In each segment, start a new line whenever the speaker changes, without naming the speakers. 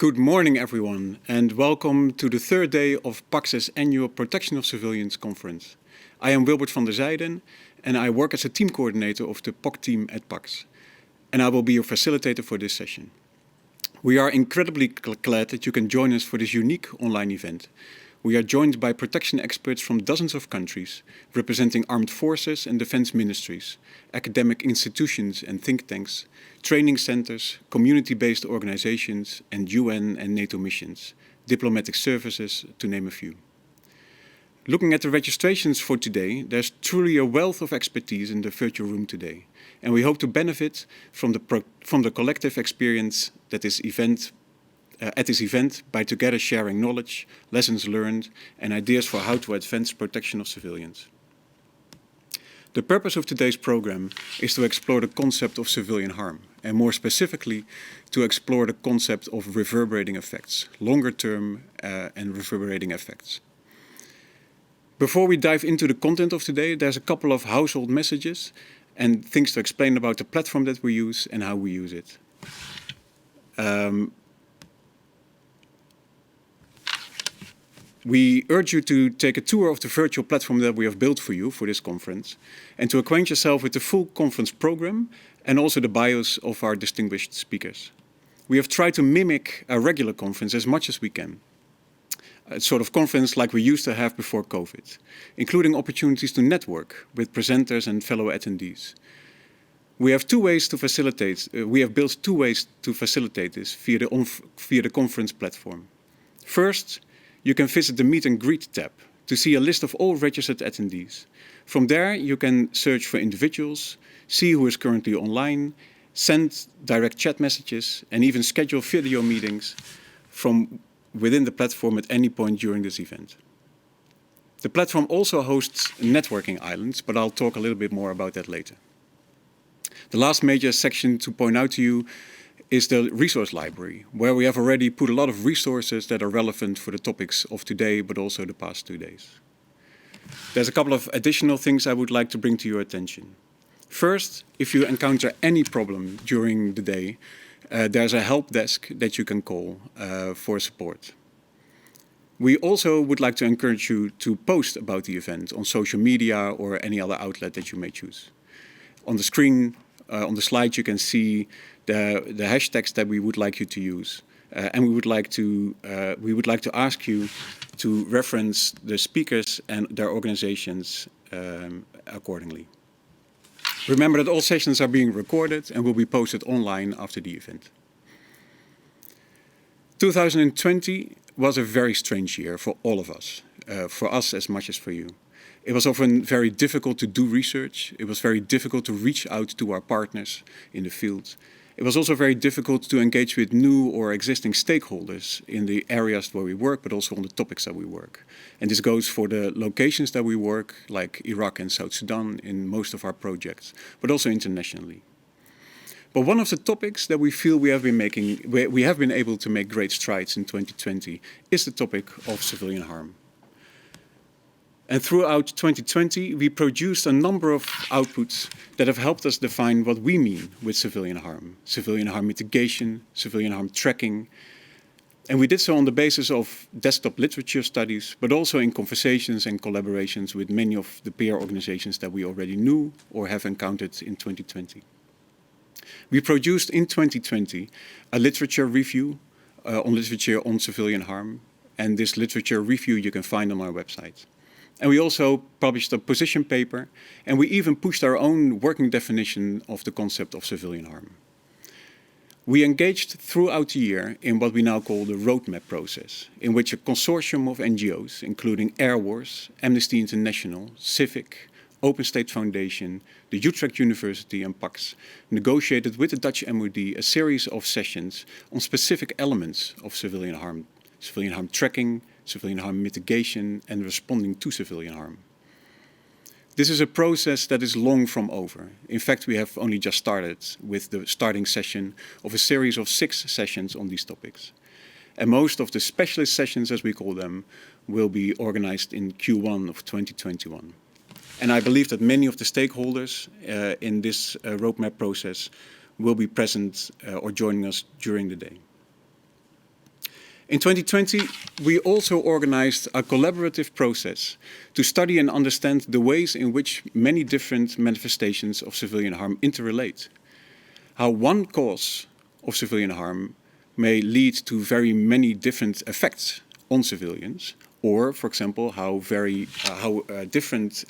Good morning, everyone, and welcome to the third day of PAX's annual Protection of Civilians conference. I am Wilbert van der Zeijden, and I work as a team coordinator of the POC team at PAX, and I will be your facilitator for this session. We are incredibly glad that you can join us for this unique online event. We are joined by protection experts from dozens of countries, representing armed forces and defense ministries, academic institutions and think tanks, training centers, community-based organizations, and UN and NATO missions, diplomatic services, to name a few. Looking at the registrations for today, there's truly a wealth of expertise in the virtual room today, and we hope to benefit from the collective experience that at this event by together sharing knowledge, lessons learned, and ideas for how to advance protection of civilians. The purpose of today's program is to explore the concept of civilian harm, and more specifically, to explore the concept of reverberating effects, longer-term and reverberating effects. Before we dive into the content of today, there's a couple of household messages and things to explain about the platform that we use and how we use it. We urge you to take a tour of the virtual platform that we have built for you for this conference and to acquaint yourself with the full conference program and also the bios of our distinguished speakers. We have tried to mimic a regular conference as much as we can. A sort of conference like we used to have before COVID, including opportunities to network with presenters and fellow attendees. We have built two ways to facilitate this via the conference platform. First, you can visit the Meet and Greet tab to see a list of all registered attendees. From there, you can search for individuals, see who is currently online, send direct chat messages, and even schedule video meetings from within the platform at any point during this event. The platform also hosts networking islands, but I'll talk a little bit more about that later. The last major section to point out to you is the resource library, where we have already put a lot of resources that are relevant for the topics of today, but also the past 2 days. There's a couple of additional things I would like to bring to your attention. First, if you encounter any problem during the day, there's a help desk that you can call for support. We also would like to encourage you to post about the event on social media or any other outlet that you may choose. On the screen, on the slide, you can see the hashtags that we would like you to use, and we would like to ask you to reference the speakers and their organizations accordingly. Remember that all sessions are being recorded and will be posted online after the event. 2020 was a very strange year for all of us, for us as much as for you. It was often very difficult to do research. It was very difficult to reach out to our partners in the field. It was also very difficult to engage with new or existing stakeholders in the areas where we work, but also on the topics that we work. And this goes for the locations that we work, like Iraq and South Sudan in most of our projects, but also internationally. But one of the topics that we feel we have been able to make great strides in 2020 is the topic of civilian harm. And throughout 2020, we produced a number of outputs that have helped us define what we mean with civilian harm mitigation, civilian harm tracking. And we did so on the basis of desktop literature studies, but also in conversations and collaborations with many of the peer organizations that we already knew or have encountered in 2020. We produced in 2020 a literature review on literature on civilian harm, and this literature review you can find on our website. And we also published a position paper, and we even pushed our own working definition of the concept of civilian harm. We engaged throughout the year in what we now call the roadmap process, in which a consortium of NGOs, including Air Wars, Amnesty International, Civic, Open State Foundation, the Utrecht University and PAX, negotiated with the Dutch MOD a series of sessions on specific elements of civilian harm tracking, civilian harm mitigation, and responding to civilian harm. This is a process that is long from over. In fact, we have only just started with the starting session of a series of 6 sessions on these topics. And most of the specialist sessions, as we call them, will be organized in Q1 of 2021. And I believe that many of the stakeholders in this roadmap process will be present or joining us during the day. In 2020, we also organized a collaborative process to study and understand the ways in which many different manifestations of civilian harm interrelate. How one cause of civilian harm may lead to very many different effects on civilians, or, for example, how different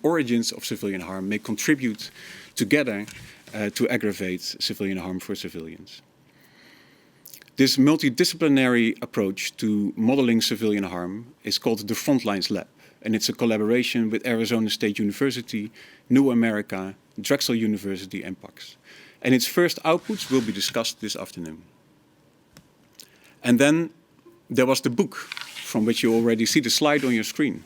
origins of civilian harm may contribute together to aggravate civilian harm for civilians. This multidisciplinary approach to modeling civilian harm is called the Frontlines Lab, and it's a collaboration with Arizona State University, New America, Drexel University, and PAX. And its first outputs will be discussed this afternoon. And then there was the book, from which you already see the slide on your screen.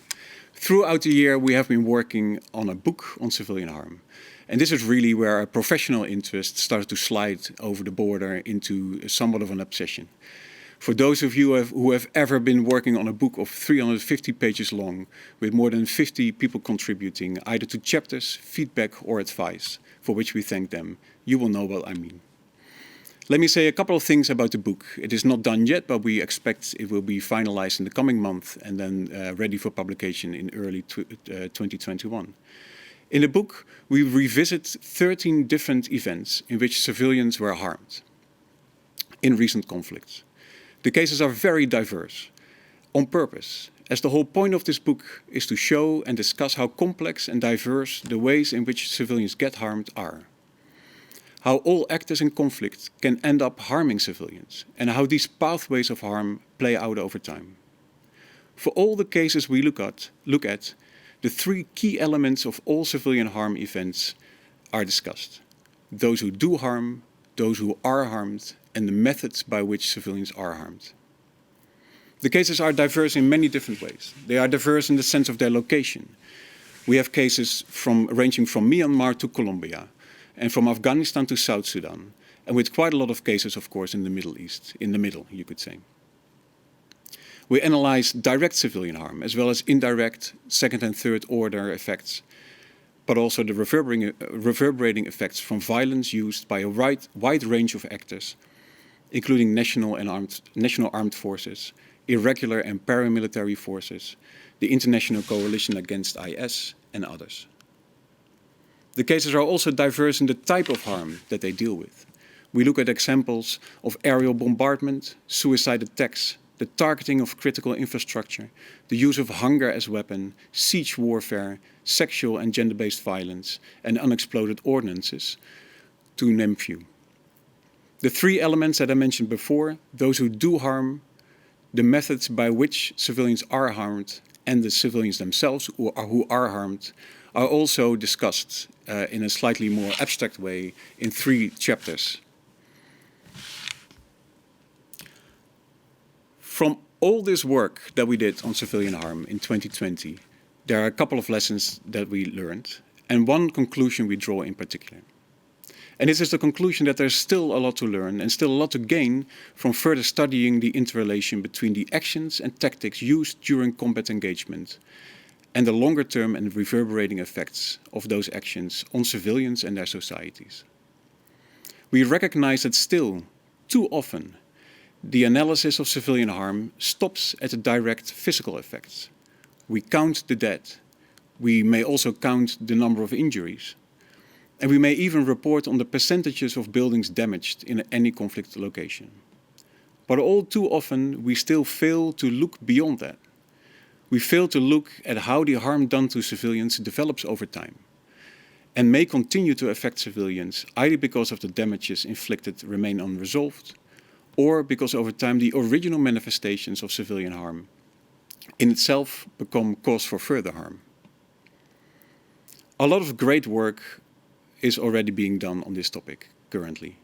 Throughout the year, we have been working on a book on civilian harm. And this is really where our professional interest started to slide over the border into somewhat of an obsession. For those of you who have ever been working on a book of 350 pages long, with more than 50 people contributing, either to chapters, feedback, or advice, for which we thank them, you will know what I mean. Let me say a couple of things about the book. It is not done yet, but we expect it will be finalized in the coming month and then ready for publication in early 2021. In the book, we revisit 13 different events in which civilians were harmed in recent conflicts. The cases are very diverse, on purpose, as the whole point of this book is to show and discuss how complex and diverse the ways in which civilians get harmed are. How all actors in conflict can end up harming civilians, and how these pathways of harm play out over time. For all the cases we look at, the three key elements of all civilian harm events are discussed. Those who do harm, those who are harmed, and the methods by which civilians are harmed. The cases are diverse in many different ways. They are diverse in the sense of their location. We have cases ranging from Myanmar to Colombia, and from Afghanistan to South Sudan, and with quite a lot of cases, of course, in the Middle East, in the middle, you could say. We analyze direct civilian harm, as well as indirect, second and third order effects, but also the reverberating effects from violence used by a wide range of actors, including national armed forces, irregular and paramilitary forces, the International Coalition Against IS, and others. The cases are also diverse in the type of harm that they deal with. We look at examples of aerial bombardment, suicide attacks, the targeting of critical infrastructure, the use of hunger as weapon, siege warfare, sexual and gender-based violence, and unexploded ordnances, to name a few. The three elements that I mentioned before, those who do harm, the methods by which civilians are harmed, and the civilians themselves who are harmed, are also discussed in a slightly more abstract way in 3 chapters. From all this work that we did on civilian harm in 2020, there are a couple of lessons that we learned, and one conclusion we draw in particular. And this is the conclusion that there's still a lot to learn and still a lot to gain from further studying the interrelation between the actions and tactics used during combat engagement and the longer-term and reverberating effects of those actions on civilians and their societies. We recognize that still, too often, the analysis of civilian harm stops at the direct physical effects. We count the dead. We may also count the number of injuries. And we may even report on the percentages of buildings damaged in any conflict location. But all too often, we still fail to look beyond that. We fail to look at how the harm done to civilians develops over time and may continue to affect civilians either because of the damages inflicted remain unresolved or because over time the original manifestations of civilian harm in itself become cause for further harm. A lot of great work is already being done on this topic currently.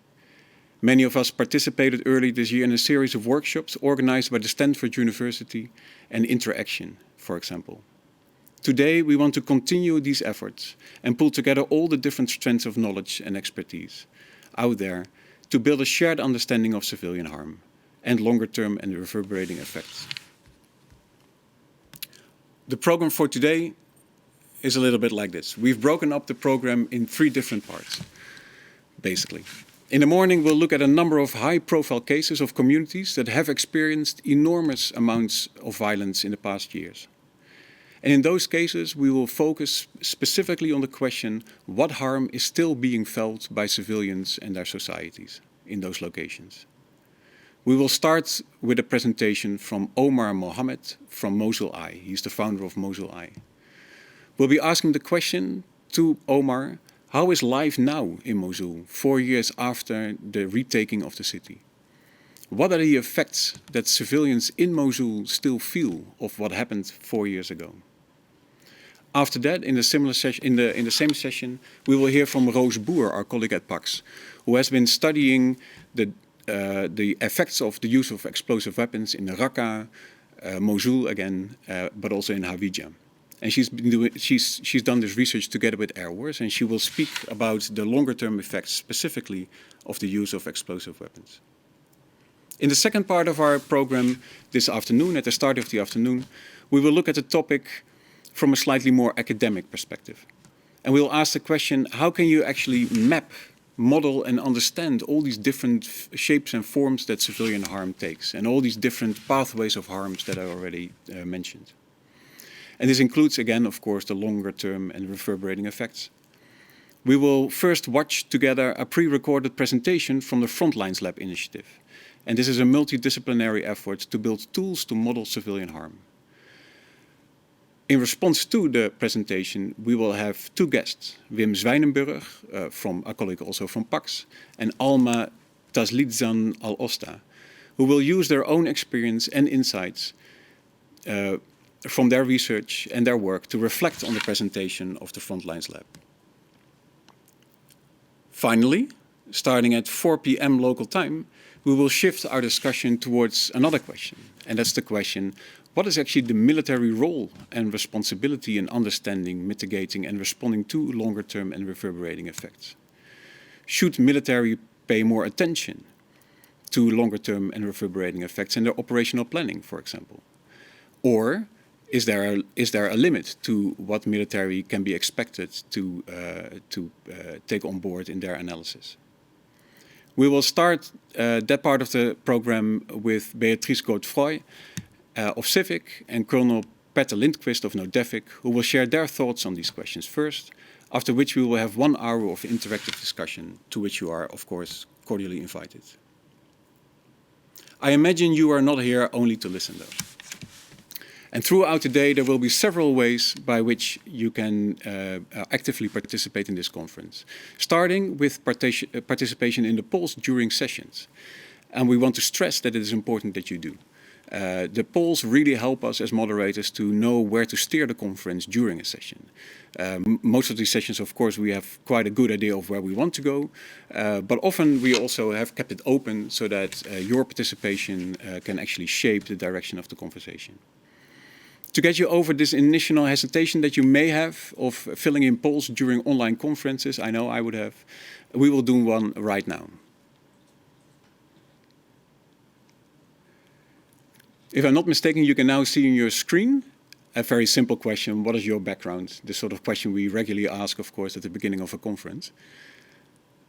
Many of us participated early this year in a series of workshops organized by the Stanford University and Interaction, for example. Today, we want to continue these efforts and pull together all the different strands of knowledge and expertise out there to build a shared understanding of civilian harm and longer-term and reverberating effects. The program for today is a little bit like this. We've broken up the program in 3 different parts, basically. In the morning, we'll look at a number of high-profile cases of communities that have experienced enormous amounts of violence in the past years. And in those cases, we will focus specifically on the question, what harm is still being felt by civilians and their societies in those locations? We will start with a presentation from Omar Mohammed from Mosul I. He's the founder of Mosul I. We'll be asking the question to Omar, how is life now in Mosul, 4 years after the retaking of the city? What are the effects that civilians in Mosul still feel of what happened 4 years ago? After that, in the same session, we will hear from Roos Boer, our colleague at PAX, who has been studying the effects of the use of explosive weapons in Raqqa, Mosul again, but also in Hawija. And she's done this research together with Air Wars, and she will speak about the longer-term effects specifically of the use of explosive weapons. In the second part of our program this afternoon, at the start of the afternoon, we will look at the topic from a slightly more academic perspective. And we'll ask the question, how can you actually map, model and understand all these different shapes and forms that civilian harm takes, and all these different pathways of harms that I already mentioned. And this includes, again, of course, the longer-term and reverberating effects. We will first watch together a pre-recorded presentation from the Frontlines Lab initiative. And this is a multidisciplinary effort to build tools to model civilian harm. In response to the presentation, we will have two guests, Wim Zwijnenburg, from a colleague also from PAX, and Alma Tazlidzan Al-Osta, who will use their own experience and insights from their research and their work to reflect on the presentation of the Frontlines Lab. Finally, starting at 4 p.m. local time, we will shift our discussion towards another question, and that's the question, what is actually the military role and responsibility in understanding, mitigating and responding to longer-term and reverberating effects? Should military pay more attention to longer-term and reverberating effects in their operational planning, for example? Or is there a limit to what military can be expected to take on board in their analysis? We will start that part of the program with Beatrice Godefroy of Civic and Colonel Petter Lindqvist of Nodefik, who will share their thoughts on these questions first, after which we will have 1 hour of interactive discussion, to which you are, of course, cordially invited. I imagine you are not here only to listen, though. And throughout the day, there will be several ways by which you can actively participate in this conference, starting with participation in the polls during sessions. And we want to stress that it is important that you do. The polls really help us as moderators to know where to steer the conference during a session. Most of these sessions, of course, we have quite a good idea of where we want to go, but often we also have kept it open so that your participation can actually shape the direction of the conversation. To get you over this initial hesitation that you may have of filling in polls during online conferences, I know I would have, we will do one right now. If I'm not mistaken, you can now see on your screen a very simple question. What is your background? The sort of question we regularly ask, of course, at the beginning of a conference.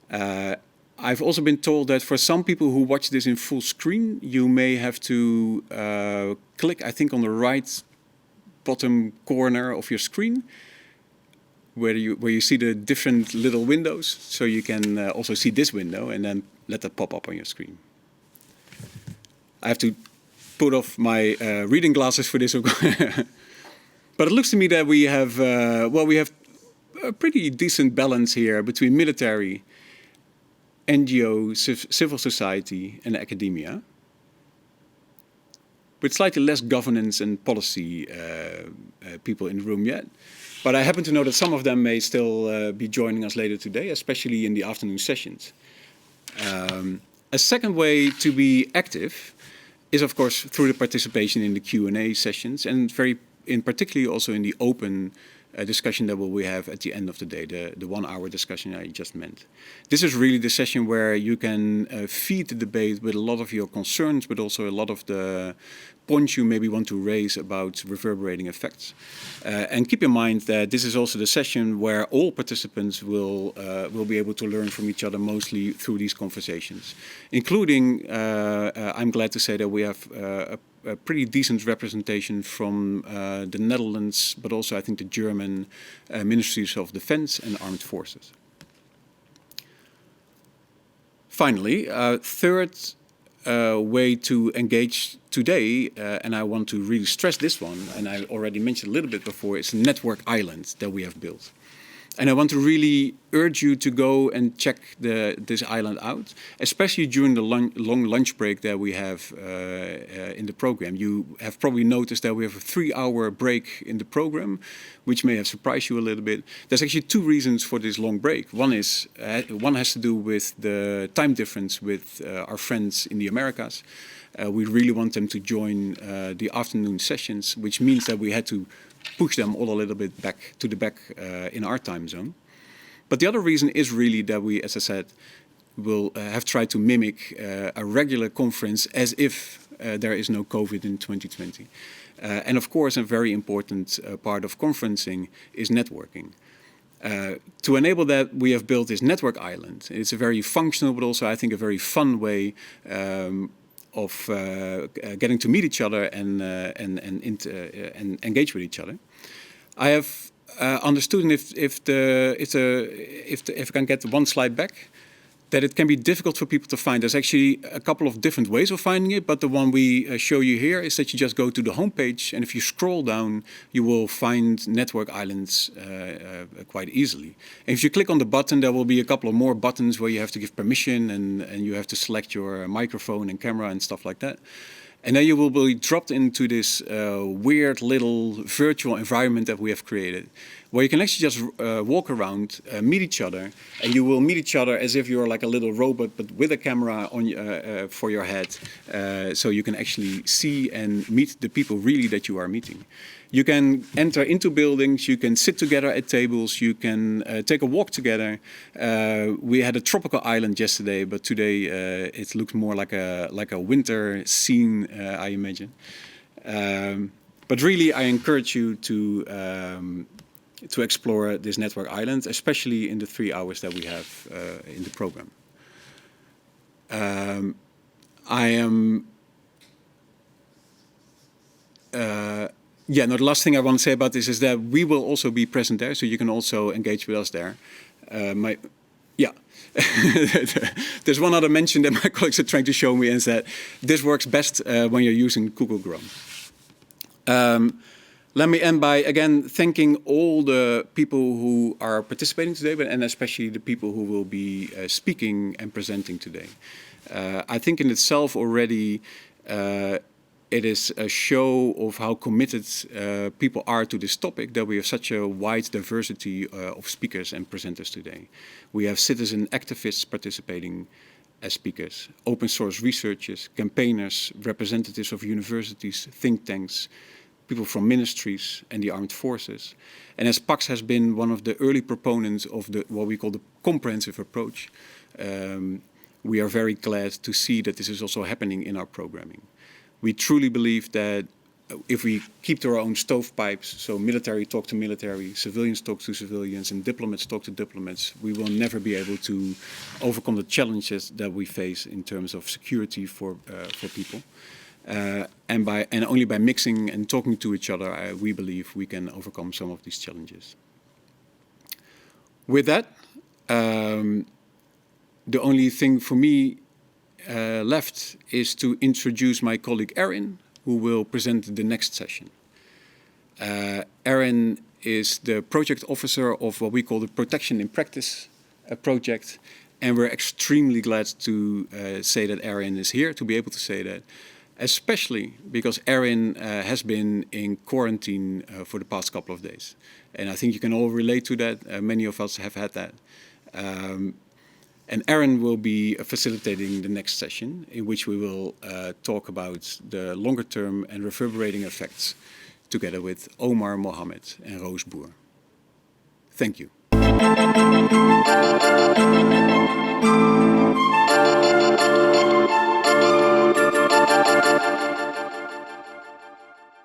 I've also been told that for some people who watch this in full screen, you may have to click, I think, on the right bottom corner of your screen, where you see the different little windows. So you can also see this window and then let that pop up on your screen. I have to put off my reading glasses for this. But it looks to me that we have a pretty decent balance here between military, NGO, civil society and academia, with slightly less governance and policy people in the room yet. But I happen to know that some of them may still be joining us later today, especially in the afternoon sessions. A second way to be active is, of course, through the participation in the Q&A sessions, and particularly also in the open discussion that we have at the end of the day, the 1 hour discussion I just meant. This is really the session where you can feed the debate with a lot of your concerns, but also a lot of the points you maybe want to raise about reverberating effects. And keep in mind that this is also the session where all participants will be able to learn from each other mostly through these conversations, including, I'm glad to say that we have a pretty decent representation from the Netherlands, but also I think the German Ministries of Defense and Armed Forces. Finally, third way to engage today, and I want to really stress this one, and I already mentioned a little bit before, is Network Island that we have built. And I want to really urge you to go and check this island out, especially during the long lunch break that we have in the program. You have probably noticed that we have a 3-hour break in the program, which may have surprised you a little bit. There's actually 2 reasons for this long break. One has to do with the time difference with our friends in the Americas. We really want them to join the afternoon sessions, which means that we had to push them all a little bit back to the back in our time zone. But the other reason is really that we, as I said, will have tried to mimic a regular conference as if there is no COVID in 2020. And of course, a very important part of conferencing is networking. To enable that, we have built this network island. It's a very functional, but also I think a very fun way of getting to meet each other and engage with each other. I have understood, and if I can get one slide back, that it can be difficult for people to find. There's actually a couple of different ways of finding it, but the one we show you here is that you just go to the homepage, and if you scroll down, you will find Network Islands quite easily. And if you click on the button, there will be a couple of more buttons where you have to give permission, and you have to select your microphone and camera and stuff like that. And then you will be dropped into this weird little virtual environment that we have created, where you can actually just walk around, meet each other, and you will meet each other as if you're like a little robot, but with a camera on for your head, so you can actually see and meet the people really that you are meeting. You can enter into buildings, you can sit together at tables, you can take a walk together. We had a tropical island yesterday, but today it looks more like a winter scene, I imagine. But really, I encourage you to explore this network island, especially in the 3 hours that we have in the program. The last thing I want to say about this is that we will also be present there, so you can also engage with us there. There's one other mention that my colleagues are trying to show me, is that this works best when you're using Google Chrome. Let me end by, again, thanking all the people who are participating today, and especially the people who will be speaking and presenting today. I think in itself already, it is a show of how committed people are to this topic, that we have such a wide diversity of speakers and presenters today. We have citizen activists participating as speakers, open source researchers, campaigners, representatives of universities, think tanks, people from ministries and the armed forces. And as PAX has been one of the early proponents of what we call the comprehensive approach, we are very glad to see that this is also happening in our programming. We truly believe that if we keep to our own stovepipes, so military talk to military, civilians talk to civilians, and diplomats talk to diplomats, we will never be able to overcome the challenges that we face in terms of security for people. And only by mixing and talking to each other, we believe we can overcome some of these challenges. With that, the only thing for me left is to introduce my colleague Erin, who will present the next session. Erin is the project officer of what we call the Protection in Practice project, and we're extremely glad to say that Erin is here, to be able to say that, especially because Erin has been in quarantine for the past couple of days. And I think you can all relate to that. Many of us have had that. And Erin will be facilitating the next session, in which we will talk about the longer term and reverberating effects together with Omar Mohammed and Roos Boer. Thank you.